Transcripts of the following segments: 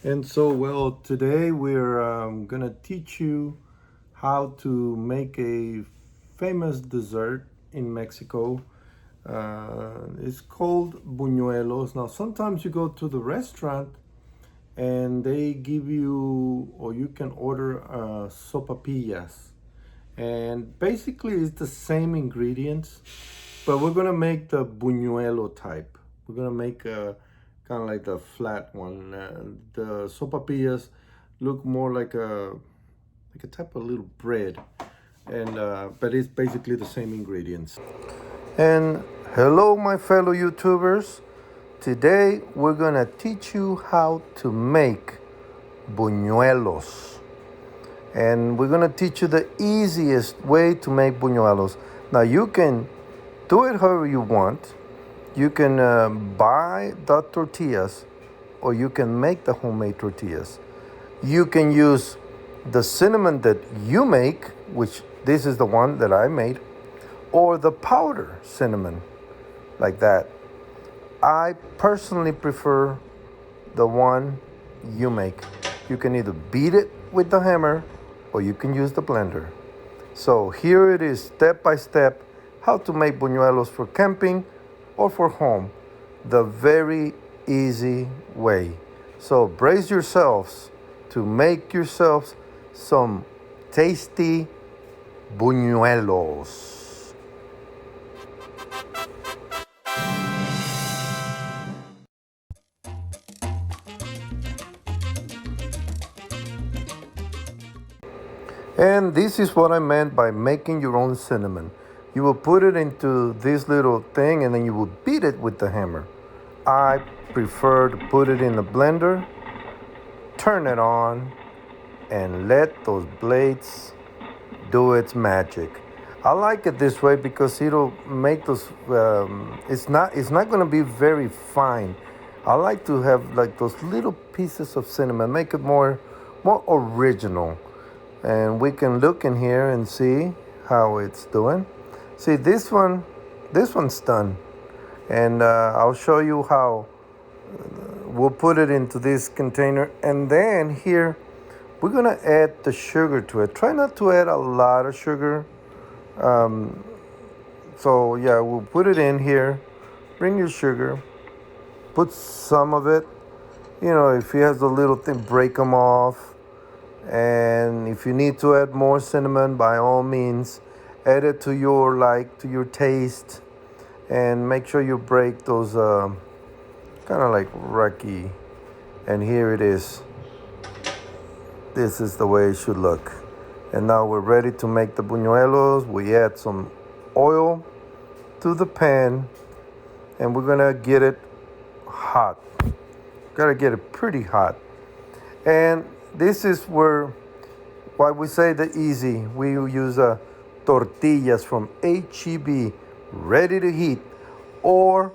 And so, well, today we're gonna teach you how to make a famous dessert in Mexico. It's called Buñuelos. Now, sometimes you go to the restaurant and they give you, or you can order Sopapillas. And basically, it's the same ingredients, but we're gonna make the Buñuelo type. We're gonna make a kind of like the flat one. The Sopapillas look more like a type of little bread, and but it's basically the same ingredients. And hello, my fellow YouTubers. Today we're gonna teach you how to make buñuelos, and we're gonna teach you the easiest way to make buñuelos. Now you can do it however you want. You can buy the tortillas, or you can make the homemade tortillas. You can use the cinnamon that you make, which this is the one that I made, or the powder cinnamon, like that. I personally prefer the one you make. You can either beat it with the hammer or you can use the blender. So here it is, step by step, how to make buñuelos for camping or for home. The very easy way. So brace yourselves to make yourselves some tasty buñuelos. And this is what I meant by making your own cinnamon. You will put it into this little thing and then you will beat it with the hammer. I prefer to put it in the blender, turn it on, and let those blades do its magic. I like it this way because it'll make those. It's not going to be very fine. I like to have like those little pieces of cinnamon, make it more original. And we can look in here and see how it's doing. See, this one's done, and I'll show you how. We'll put it into this container, and then here we're gonna add the sugar to it. Try not to add a lot of sugar. So yeah, we'll put it in here. Bring your sugar. Put some of it. You know, if it has a little thing, break them off. And if you need to add more cinnamon, by all means, add it to your taste, and make sure you break those kind of like rocky. And here it is. This is the way it should look. And now we're ready to make the buñuelos. We add some oil to the pan, and we're gonna get it hot. Gotta get it pretty hot. And this is why we say the easy. We use tortillas from HEB, ready to heat. Or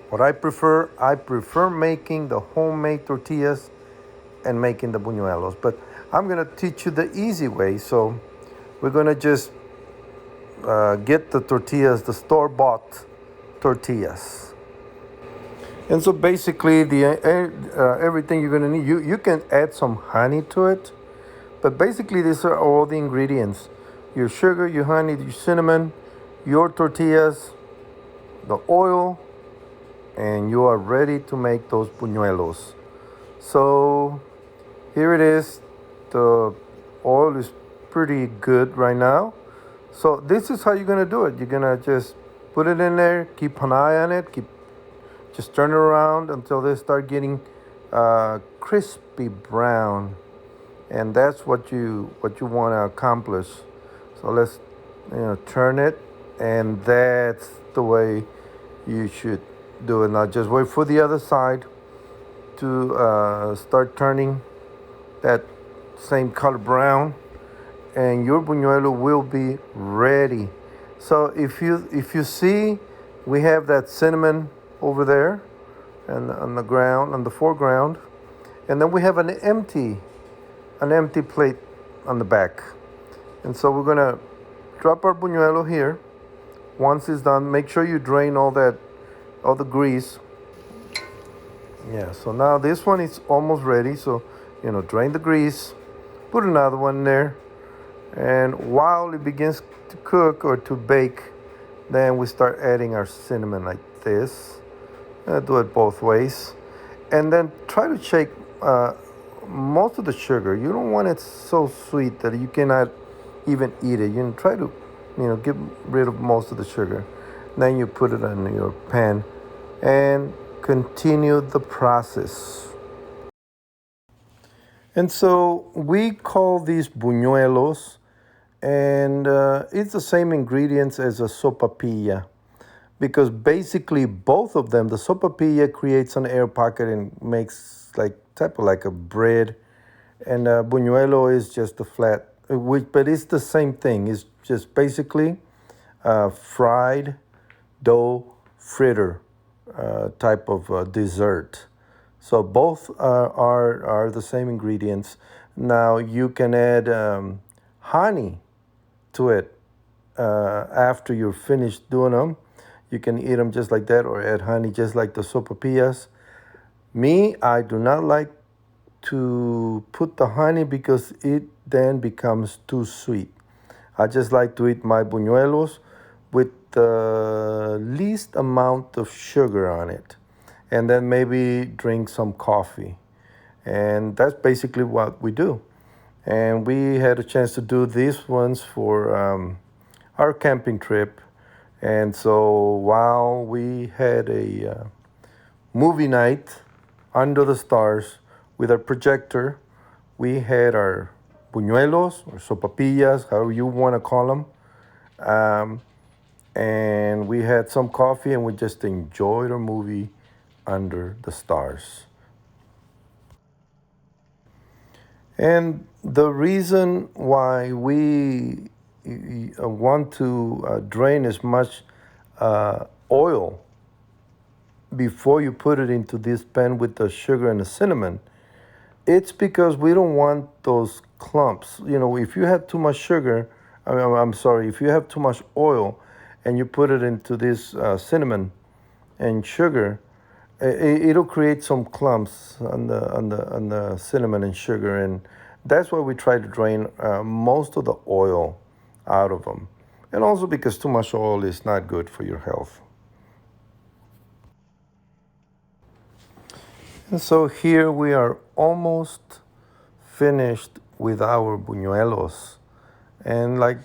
what I prefer making the homemade tortillas and making the buñuelos. But I'm gonna teach you the easy way. So we're gonna just get the tortillas, the store-bought tortillas. And so basically, everything you're gonna need, you can add some honey to it, but basically these are all the ingredients: your sugar, your honey, your cinnamon, your tortillas, the oil, and you are ready to make those buñuelos. So here it is. The oil is pretty good right now. So this is how you're gonna do it. You're gonna just put it in there, keep an eye on it, just turn it around until they start getting crispy brown, and that's what you want to accomplish. So let's turn it, and that's the way you should do it. Now just wait for the other side to start turning that same color brown, and your buñuelo will be ready. So if you see, we have that cinnamon over there and on the ground, on the foreground, and then we have an empty plate on the back. And so we're gonna drop our buñuelo here. Once it's done, make sure you drain all the grease. Yeah, so now this one is almost ready. So, drain the grease, put another one in there, and while it begins to cook or to bake, then we start adding our cinnamon like this. Do it both ways. And then try to shake most of the sugar. You don't want it so sweet that you cannot even eat it. Try to, get rid of most of the sugar. Then you put it in your pan and continue the process. And so we call these buñuelos, and it's the same ingredients as a sopapilla because basically both of them, the sopapilla creates an air pocket and makes like type of like a bread, and buñuelo is just a flat, but it's the same thing. It's just basically fried dough fritter type of dessert. So both are the same ingredients. Now you can add honey to it after you're finished doing them. You can eat them just like that or add honey just like the sopapillas. Me, I do not like to put the honey because it then becomes too sweet. I just like to eat my buñuelos with the least amount of sugar on it. And then maybe drink some coffee. And that's basically what we do. And we had a chance to do these ones for our camping trip. And so while we had a movie night under the stars with our projector, we had our buñuelos or sopapillas, however you want to call them. And we had some coffee and we just enjoyed our movie under the stars. And the reason why we want to drain as much oil before you put it into this pan with the sugar and the cinnamon, it's because we don't want those clumps. If you have too much sugar, I'm sorry, if you have too much oil and you put it into this cinnamon and sugar, it'll create some clumps on the cinnamon and sugar, and that's why we try to drain most of the oil out of them, and also because too much oil is not good for your health. And so here we are almost finished with our buñuelos, and like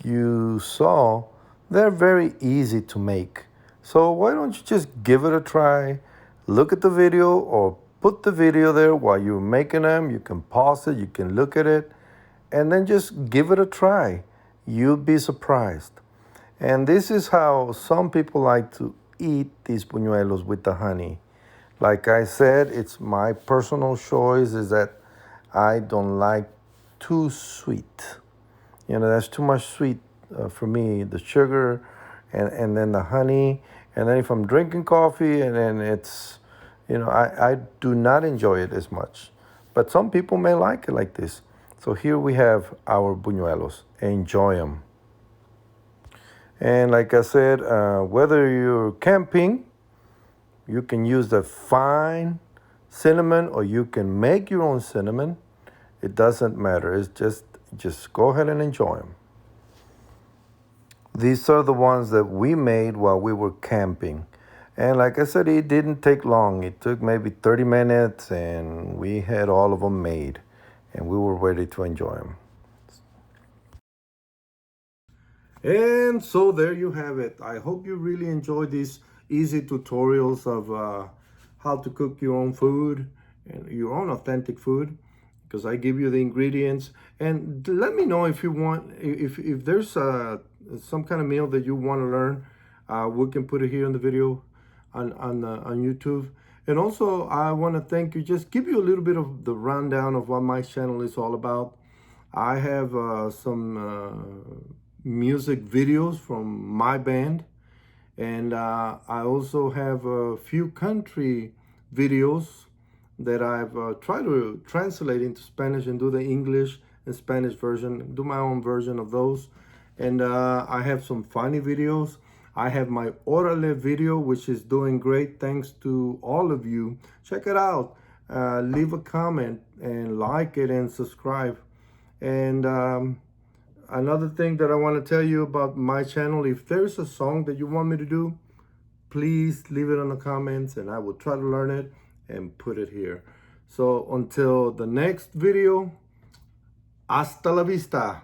you saw, they're very easy to make. So why don't you just give it a try? Look at the video or put the video there while you're making them. You can pause it, you can look at it, and then just give it a try. You'll be surprised. And this is how some people like to eat these buñuelos with the honey. Like I said, it's my personal choice is that I don't like too sweet. That's too much sweet for me, the sugar and then the honey. And then if I'm drinking coffee and then it's, I do not enjoy it as much. But some people may like it like this. So here we have our buñuelos. Enjoy them. And like I said, whether you're camping, you can use the fine cinnamon or you can make your own cinnamon. It doesn't matter. It's just go ahead and enjoy them. These are the ones that we made while we were camping. And like I said, it didn't take long. It took maybe 30 minutes and we had all of them made and we were ready to enjoy them. And so there you have it. I hope you really enjoyed these easy tutorials of how to cook your own food and your own authentic food, because I give you the ingredients. And let me know if you want, if there's some kind of meal that you want to learn. We can put it here in the video on YouTube. And also I want to thank you, just give you a little bit of the rundown of what my channel is all about. I have some music videos from my band, and I also have a few country videos that I've tried to translate into Spanish and do the English and Spanish version, do my own version of those. And I have some funny videos. I have my orale video, which is doing great. Thanks to all of you. Check it out. Leave a comment and like it and subscribe. And another thing that I want to tell you about my channel, if there's a song that you want me to do, please leave it in the comments and I will try to learn it and put it here. So until the next video, hasta la vista.